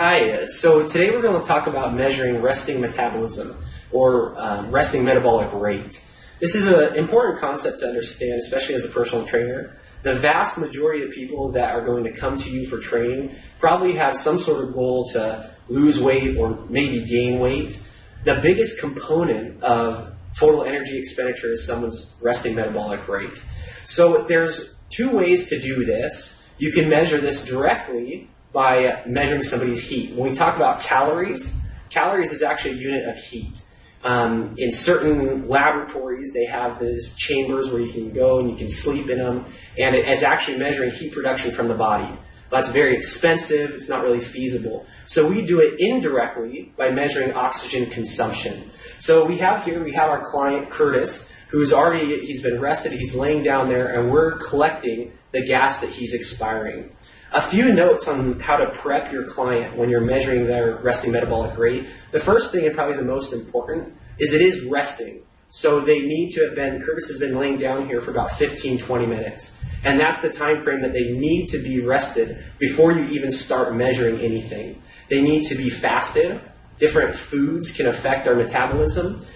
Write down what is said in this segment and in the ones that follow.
Hi, so today we're going to talk about measuring resting metabolism or resting metabolic rate. This is an important concept to understand, especially as a personal trainer. The vast majority of people that are going to come to you for training probably have some sort of goal to lose weight or maybe gain weight. The biggest component of total energy expenditure is someone's resting metabolic rate. So there's two ways to do this. You can measure this directly by measuring somebody's heat. When we talk about calories, calories is actually a unit of heat. In certain laboratories, they have these chambers where you can go and you can sleep in them, and it is actually measuring heat production from the body. That's very expensive. It's not really feasible. So we do it indirectly by measuring oxygen consumption. So we have our client, Curtis, he's been rested, he's laying down there, and we're collecting the gas that he's expiring. A few notes on how to prep your client when you're measuring their resting metabolic rate. The first thing, and probably the most important, is it is resting. So they need to have Curtis has been laying down here for about 15, 20 minutes. And that's the time frame that they need to be rested before you even start measuring anything. They need to be fasted. Different foods can affect our metabolism.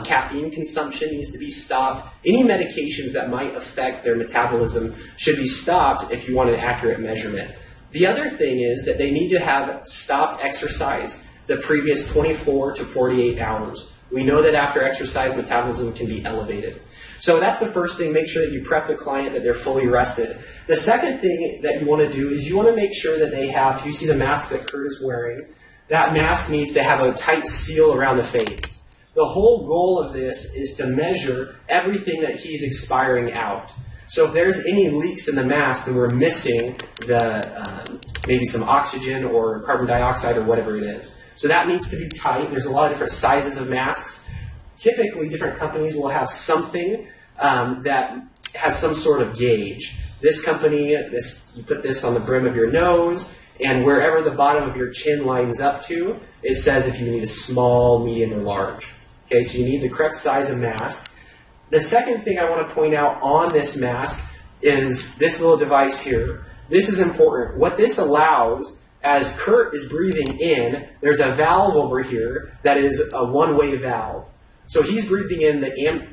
Caffeine consumption needs to be stopped. Any medications that might affect their metabolism should be stopped if you want an accurate measurement. The other thing is that they need to have stopped exercise the previous 24 to 48 hours. We know that after exercise, metabolism can be elevated. So that's the first thing. Make sure that you prep the client that they're fully rested. The second thing that you want to do is you want to make sure that they have, if you see the mask that Kurt is wearing, that mask needs to have a tight seal around the face. The whole goal of this is to measure everything that he's expiring out. So if there's any leaks in the mask, then we're missing maybe some oxygen or carbon dioxide or whatever it is. So that needs to be tight. There's a lot of different sizes of masks. Typically, different companies will have something that has some sort of gauge. This company, you put this on the brim of your nose, and wherever the bottom of your chin lines up to, it says if you need a small, medium, or large. Okay, so you need the correct size of mask. The second thing I want to point out on this mask is this little device here. This is important. What this allows, as Kurt is breathing in, there's a valve over here that is a one-way valve. So he's breathing in the air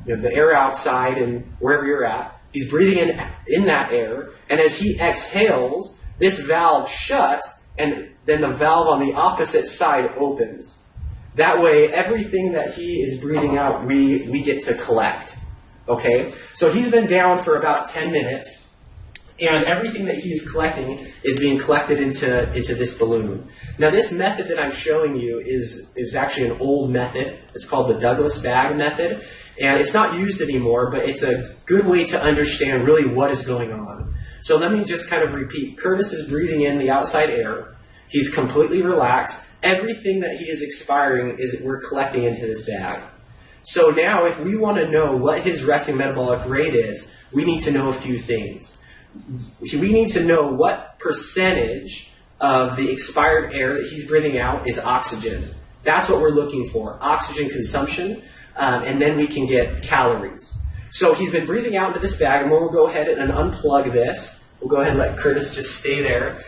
the air outside and wherever you're at. He's breathing in that air, and as he exhales, this valve shuts, and then the valve on the opposite side opens. That way, everything that he is breathing out, we get to collect. Okay? So he's been down for about 10 minutes, and everything that he's collecting is being collected into this balloon. Now, this method that I'm showing you is actually an old method. It's called the Douglas bag method, and it's not used anymore, but it's a good way to understand really what is going on. So let me just kind of repeat. Curtis is breathing in the outside air. He's completely relaxed. Everything that he is expiring we're collecting into this bag. So now if we want to know what his resting metabolic rate is, we need to know a few things. We need to know what percentage of the expired air that he's breathing out is oxygen. That's what we're looking for, oxygen consumption, and then we can get calories. So he's been breathing out into this bag, and we'll go ahead and unplug this. We'll go ahead and let Curtis just stay there.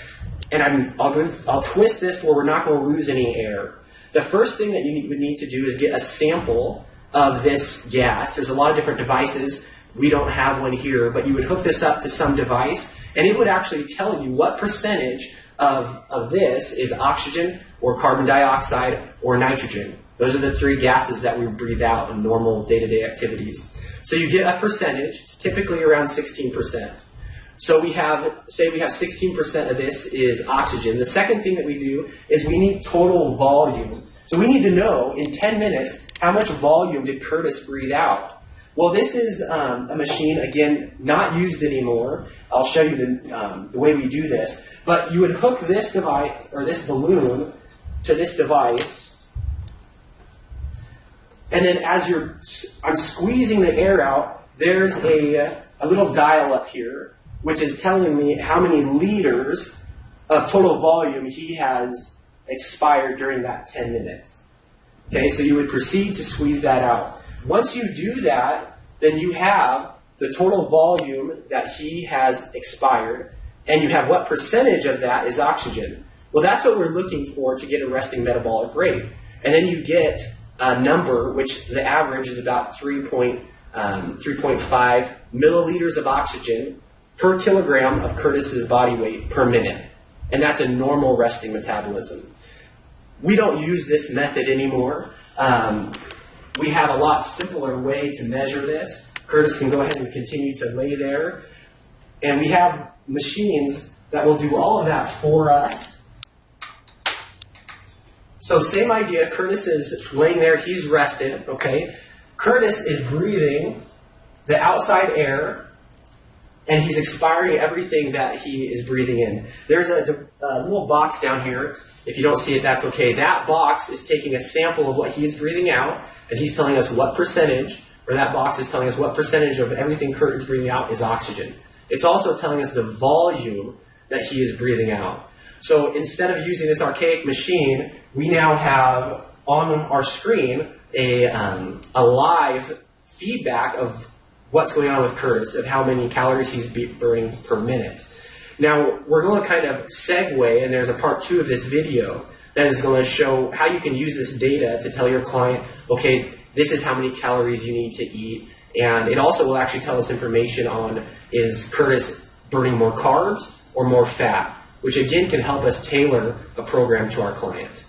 And I'll twist this to where we're not going to lose any air. The first thing that you would need to do is get a sample of this gas. There's a lot of different devices. We don't have one here, but you would hook this up to some device, and it would actually tell you what percentage of this is oxygen or carbon dioxide or nitrogen. Those are the three gases that we breathe out in normal day-to-day activities. So you get a percentage. It's typically around 16%. So we have 16% of this is oxygen. The second thing that we do is we need total volume. So we need to know in 10 minutes how much volume did Curtis breathe out. Well, this is a machine, again, not used anymore. I'll show you the way we do this. But you would hook this device or this balloon to this device, and then as I'm squeezing the air out, there's a little dial up here, which is telling me how many liters of total volume he has expired during that 10 minutes. Okay, so you would proceed to squeeze that out. Once you do that, then you have the total volume that he has expired, and you have what percentage of that is oxygen. Well, that's what we're looking for to get a resting metabolic rate. And then you get a number, which the average is about 3.5 milliliters of oxygen per kilogram of Curtis's body weight per minute. And that's a normal resting metabolism. We don't use this method anymore. We have a lot simpler way to measure this. Curtis can go ahead and continue to lay there. And we have machines that will do all of that for us. So same idea, Curtis is laying there, he's rested, okay? Curtis is breathing the outside air, and he's expiring everything that he is breathing in. There's a little box down here. If you don't see it, that's okay. That box is taking a sample of what he is breathing out, and he's telling us what percentage, or that box is telling us what percentage of everything Curtis is breathing out is oxygen. It's also telling us the volume that he is breathing out. So instead of using this archaic machine, we now have on our screen a live feedback of what's going on with Curtis, of how many calories he's burning per minute. Now, we're going to kind of segue, and there's a part 2 of this video that is going to show how you can use this data to tell your client, okay, this is how many calories you need to eat. And it also will actually tell us information on, is Curtis burning more carbs or more fat, which again can help us tailor a program to our client.